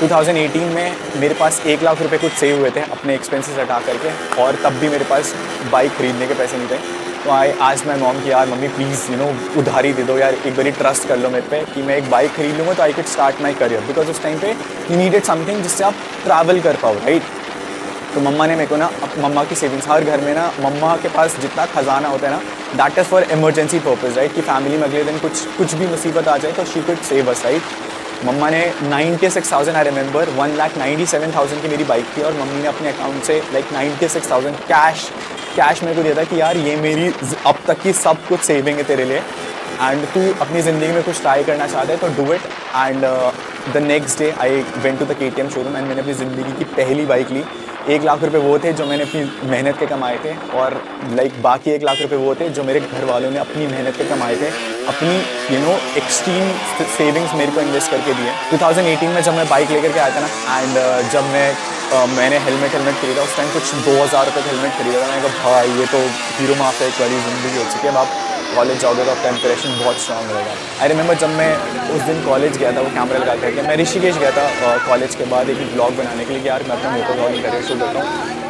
2018 में मेरे पास 1 लाख रुपए कुछ सेव हुए थे अपने एक्सपेंसेस हटा करके, और तब भी मेरे पास बाइक खरीदने के पैसे नहीं थे। तो आज मैं मॉम की, यार मम्मी प्लीज़ उधारी दे दो यार, एक बारी ट्रस्ट कर लो मेरे पे कि मैं एक बाइक खरीद लूँगा तो I could start my career, because उस टाइम पे यू नीडेड समथिंग जिससे आप ट्रैवल कर पाओ, राइट। तो मम्मा ने मेरे को ना, मम्मा की सेविंग्स, हर घर में ना मम्मा के पास जितना खजाना होता है ना, that is for emergency purpose, right, कि फैमिली में अगले दिन कुछ भी मुसीबत आ जाए तो she could save us, right. मम्मा ने 96,000, आई रिमेंबर 1,97,000 की मेरी बाइक थी, और मम्मी ने अपने अकाउंट से लाइक 96,000 कैश मेरे को दिया था कि यार ये मेरी अब तक की सब कुछ सेविंग है तेरे लिए, एंड तू अपनी ज़िंदगी में कुछ ट्राई करना चाहता है तो do it. And the next day I went to the KTM showroom and मैंने अपनी ज़िंदगी की पहली बाइक ली। 1 लाख रुपए वो थे जो मैंने अपनी मेहनत के कमाए थे, और लाइक बाकी 1 लाख रुपए वो थे जो मेरे घर वालों ने अपनी मेहनत के कमाए थे, अपनी एक्सट्रीम सेविंग्स मेरे को इन्वेस्ट करके दिए। 2018 में जब मैं बाइक लेकर के आया था ना, एंड जब मैंने हेलमेट खरीदा, उस टाइम कुछ 2,000 रुपये का हेलमेट खरीदा था। मैंने कहा भाई ये तो हीरो माफिया एक वाली ज़िंदगी हो चुकी है, अब आप कॉलेज जाओगे तो आपका इंप्रेशन बहुत स्ट्रॉन्ग रहेगा। आई रिमेंबर जब मैं उस दिन कॉलेज गया था, वो कैमरा लगा करके, मैं ऋषिकेश गया था कॉलेज के बाद एक ब्लॉग बनाने के लिए कि यार मैं अपना मोटर ब्लॉगिंग करियर शुरू करता हूँ।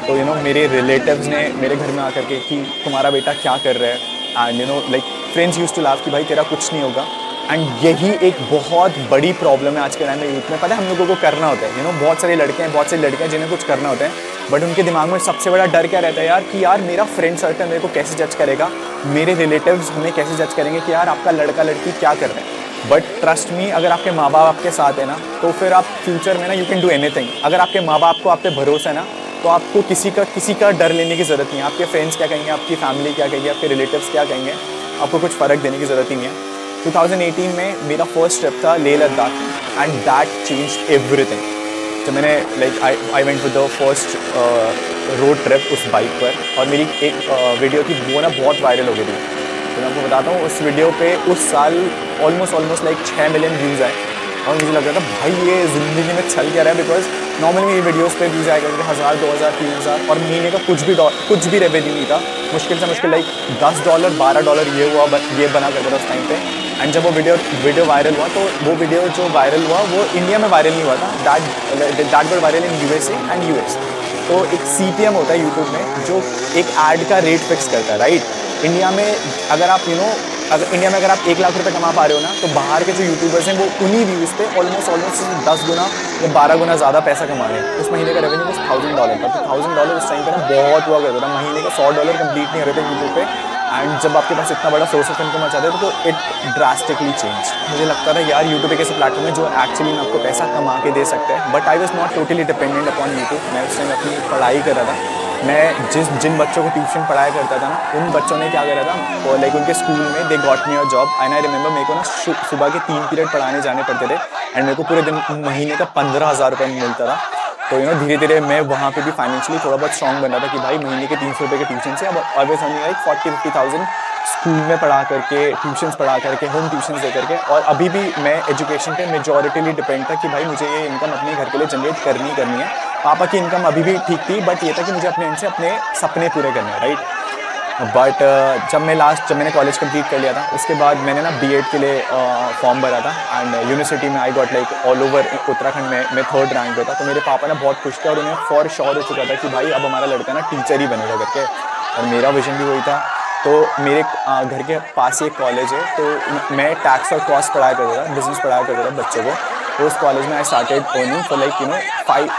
तो मेरे रिलेटिव्स ने मेरे घर में आकर के कि तुम्हारा बेटा क्या कर रहा है, and like friends used to laugh कि भाई तेरा कुछ नहीं होगा। एंड यही एक बहुत बड़ी प्रॉब्लम है आज के टाइम में यूथ में। पता है हम लोगों को करना होता है, बहुत सारे लड़के हैं, बहुत सारी लड़कियां जिन्हें कुछ करना होता है, बट उनके दिमाग में सबसे बड़ा डर क्या रहता है यार, कि यार मेरा फ्रेंड सर्कल मेरे को कैसे जज करेगा, मेरे रिलेटिव्स हमें कैसे जज करेंगे कि यार आपका लड़का लड़की क्या कर रहे हैं। बट ट्रस्ट मी, अगर आपके माँ बाप आपके साथ है ना, तो फिर आप फ्यूचर में ना यू कैन डू एनीथिंग। अगर आपके माँ बाप को आप पे भरोसा है ना, तो आपको किसी का डर लेने की ज़रूरत नहीं है। आपके फ्रेंड्स क्या कहेंगे, आपकी फैमिली क्या कहेगी, आपके रिलेटिव्स क्या कहेंगे, आपको कुछ फ़र्क देने की ज़रूरत ही नहीं है। 2018 में मेरा फर्स्ट ट्रिप था Leh Ladakh, and that changed everything. तो मैंने like I went with the first road trip उस बाइक पर, और मेरी एक वीडियो थी वो ना बहुत वायरल हो गई थी। तो मैं आपको बताता हूँ, उस वीडियो पे उस साल ऑलमोस्ट लाइक 6 मिलियन व्यूज़ आए, और मुझे लग रहा था भाई ये ज़िंदगी में चल क्या रहा है, बिकॉज नॉर्मली मेरी वीडियोस पे व्यूज़ आया करते थे 1,000, 2,000, 3,000, और महीने का कुछ भी रेवेन्यू नहीं था। मुश्किल से मुश्किल लाइक $10, $12 ये बना करता था उस टाइम पे। एंड जब वो वीडियो वायरल हुआ, तो वो वीडियो जो वायरल हुआ वो इंडिया में वायरल नहीं हुआ था, that were viral in USA and US। तो एक CPM होता है यूट्यूब में जो एक ऐड का रेट फिक्स करता है, राइट। इंडिया में अगर आप अगर आप 1 लाख रुपए कमा पा रहे हो ना, तो बाहर के जो यूट्यूबर्स हैं वो उन्हीं व्यूज़ पे ऑलमोस्ट 10 गुना या 12 गुना ज़्यादा पैसा कमा रहे हैं। उस महीने का रेवेन्यू बस $1,000 था। तो $1,000 उस टाइम पे ना बहुत हुआ करता था। महीने का $100 कंप्लीट नहीं हो रहे थे यूट्यूब पे। एंड जब आपके पास इतना बड़ा सोर्स ऑफ इनकम आ जाता है तो इट ड्रास्टिकली चेंज। मुझे लगता था यार यूट्यूब एक ऐसे प्लेटफॉर्म है जो एक्चुअली में आपको पैसा कमा के दे सकते हैं, but I was not totally dependent upon YouTube. मैं उस टाइम अपनी पढ़ाई कर रहा था। मैं जिन बच्चों को ट्यूशन पढ़ाया करता था ना, उन बच्चों ने क्या करा था, और लाइक उनके स्कूल में they got me a job. And I remember मेरे को ना सुबह के 3 पीरियड पढ़ाने जाने पड़ते थे, एंड मेरे को पूरे दिन महीने का 15,000 रुपये मिलता था। तो धीरे धीरे मैं वहाँ पे भी फाइनेंशियली थोड़ा बहुत स्ट्रॉन्ग बन रहा था कि भाई महीने के 300 रुपये के ट्यूशन से अब ऑलवेज अर्निंग लाइक 40-50,000 स्कूल में पढ़ा करके, ट्यूशन्स पढ़ा करके, होम ट्यूशन्स दे करके। और अभी भी मैं एजुकेशन पे मेजॉरिटीली डिपेंड था कि भाई मुझे ये इनकम अपने घर के लिए जनरेट करनी है। पापा की इनकम अभी भी ठीक थी, बट ये था कि मुझे अपने एंड से अपने सपने पूरे करने हैं, राइट। बट जब मैंने कॉलेज कंप्लीट कर लिया था, उसके बाद मैंने ना B.Ed के लिए फॉर्म भरा था, एंड यूनिवर्सिटी में I got like all over Uttarakhand में मैं 3rd रैंक पे था। तो मेरे पापा ना बहुत खुश थे, और उन्हें फॉर श्योर हो चुका था कि भाई अब हमारा लड़का ना टीचर ही बनेगा करके, और मेरा विजन भी वही था। तो मेरे घर के पास ही एक कॉलेज है, तो मैं टैक्स और कॉस्ट पढ़ाया करता था, बिजनेस पढ़ाया करता था बच्चों को। तो उस कॉलेज में I started earning for like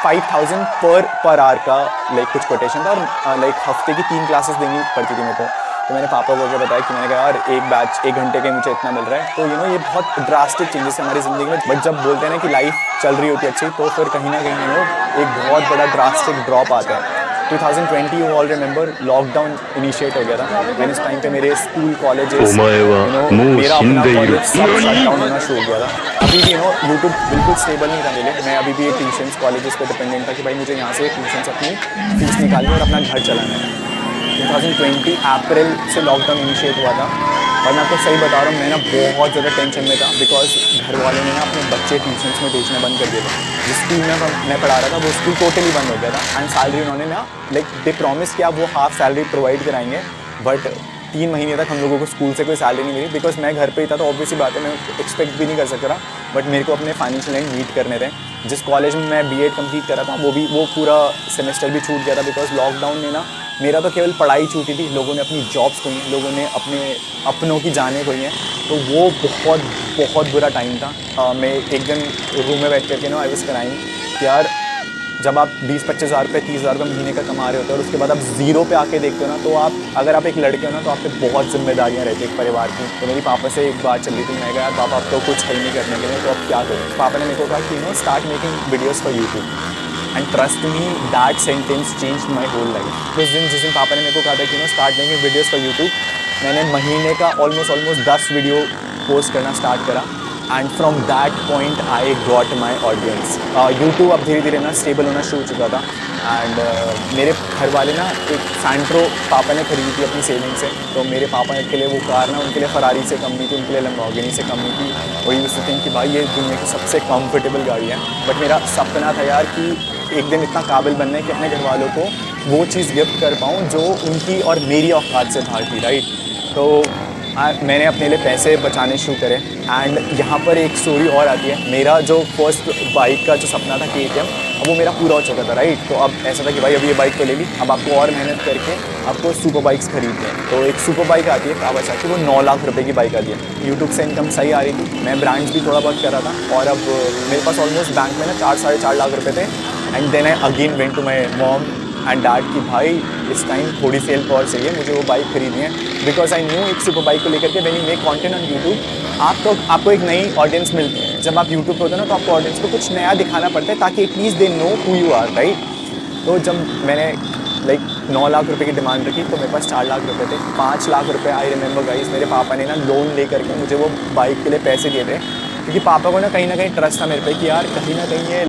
5,000 per hour का लाइक कुछ कोटेशन था, और लाइक हफ्ते की 3 क्लासेस देनी पड़ती थी मेरे को। तो मैंने पापा को क्या बताया कि मैंने कहा यार एक बैच 1 घंटे के मुझे इतना मिल रहा है। तो ये बहुत ड्रास्टिक चेंजेस है हमारी ज़िंदगी में। बट जब बोलते हैं ना कि लाइफ चल रही होती है अच्छी, तो फिर कहीं ना कहीं एक बहुत बड़ा ड्रास्टिक ड्रॉप आता है। 2020 you all remember, lockdown initiate हो गया था, एंड इस टाइम पे मेरे स्कूल कॉलेजेस मेरा अपना कॉलेज सब शट डाउन होना शुरू हो गया था। अभी भी यूट्यूब बिल्कुल स्टेबल नहीं था मेरे लिए। मैं अभी भी एक ट्यूशन्स कॉलेजेस पे डिपेंडेंट था कि भाई मुझे यहाँ से ट्यूशन्स अपनी फीस निकालनी और अपना घर चलाना है। 2020 अप्रैल से लॉकडाउन इनिशिएट हुआ था, और मैं आपको सही बता रहा हूँ, मैं ना बहुत ज़्यादा टेंशन में था, बिकॉज घर वालों ने ना अपने बच्चे ट्यूशन्स में भेजना बंद कर दिया था। जिस स्कूल में मैं पढ़ा रहा था वो स्कूल टोटली बंद हो गया था, एंड सैलरी उन्होंने ना लाइक दे प्रॉमिस कि आप वो हाफ सैलरी प्रोवाइड कराएंगे, बट 3 महीने तक हम लोगों को स्कूल से कोई सैलरी नहीं मिली, बिकॉज मैं घर पे ही था, तो ऑब्वियसली बात है मैं एक्सपेक्ट भी नहीं कर सकता था, बट मेरे को अपने फाइनेंशियल एंड मीट करने थे। जिस कॉलेज में मैं बीएड कंप्लीट करा था वो पूरा सेमेस्टर भी छूट गया था, बिकॉज लॉकडाउन में ना मेरा तो केवल पढ़ाई छूटी थी, लोगों ने अपनी जॉब्स खोई हैं, लोगों ने अपने अपनों की जानें खोई हैं, तो वो बहुत बहुत बुरा टाइम था। मैं एक दिन रूम में बैठ करके ना आई वाज क्राइंग। यार जब आप 20-25 हज़ार रुपये 30 हज़ार रुपये महीने का कमा रहे होते हो और उसके बाद आप ज़ीरो पे आके देखते हो ना, तो आप अगर आप एक लड़के हो ना तो आप पे बहुत जिम्मेदारियाँ रहती है एक परिवार की। तो मेरी पापा से एक बात चल रही थी, मैं कहा यार पापा अब तो कुछ है ही नहीं करने के लिए, तो अब क्या करूँ। पापा ने मेरे को कहा कि no start making videos for YouTube, and trust me that sentence change my whole life. जिस दिन पापा ने मेरे को कहा था कि no start making videos for YouTube, मैंने महीने का ऑलमोस्ट 10 वीडियो पोस्ट करना स्टार्ट करा, and from that point I got my audience. YouTube अब धीरे धीरे ना स्टेबल होना शुरू हो चुका था, एंड मेरे घर वाले ना एक सैंट्रो पापा ने खरीदी थी अपनी सेविंग से, तो मेरे पापा के लिए वो कार ना उनके लिए फरारी से कम नहीं थी, उनके लिए लैम्बोर्गिनी से कम नहीं थी। वही उससे थिंक कि भाई ये दुनिया की सबसे कंफर्टेबल गाड़ी है, बट मेरा सपना था यार कि एक दिन इतना काबिल बनना है कि अपने घर वालों को वो चीज़ गिफ्ट कर पाऊँ जो उनकी और मेरी औकात से बाहर थी, राइट। तो मैंने अपने लिए पैसे बचाने शुरू करे, एंड यहाँ पर एक स्टोरी और आती है। मेरा जो फर्स्ट बाइक का जो सपना था KTM, अब वो मेरा पूरा हो चुका था, राइट। तो अब ऐसा था कि भाई अभी ये बाइक तो ले ली, अब आपको और मेहनत करके आपको सुपर बाइक्स खरीदनी है। तो एक सुपर बाइक आती है कावासाकी, वो 9 लाख रुपए की बाइक आती है। यूट्यूब से इनकम सही आ रही थी, मैं ब्रांड्स भी थोड़ा बहुत कर रहा था, और अब मेरे पास ऑलमोस्ट बैंक में ना 4-4.5 लाख रुपये थे। And then I again went to my mom and dad कि भाई इस टाइम थोड़ी सी हेल्प और चाहिए, मुझे वो बाइक खरीदनी है, बिकॉज आई न्यू एक सुपर बाइक को लेकर के when you make content on YouTube आपको एक नई ऑडियंस मिलती है। जब आप यूट्यूब पे होते हो ना तो आपको ऑडियंस को कुछ नया दिखाना पड़ता है ताकि at least they know who you are, right. तो जब मैंने 9 लाख रुपए की डिमांड रखी तो मेरे पास 4 लाख रुपए थे। 5 लाख रुपए आई रिमेंबर गाइस, मेरे पापा ने ना लोन ले करके मुझे वो बाइक के लिए पैसे दिए थे, क्योंकि पापा को ना कहीं ट्रस्ट था मेरे पे कि यार कहीं ना कहीं ये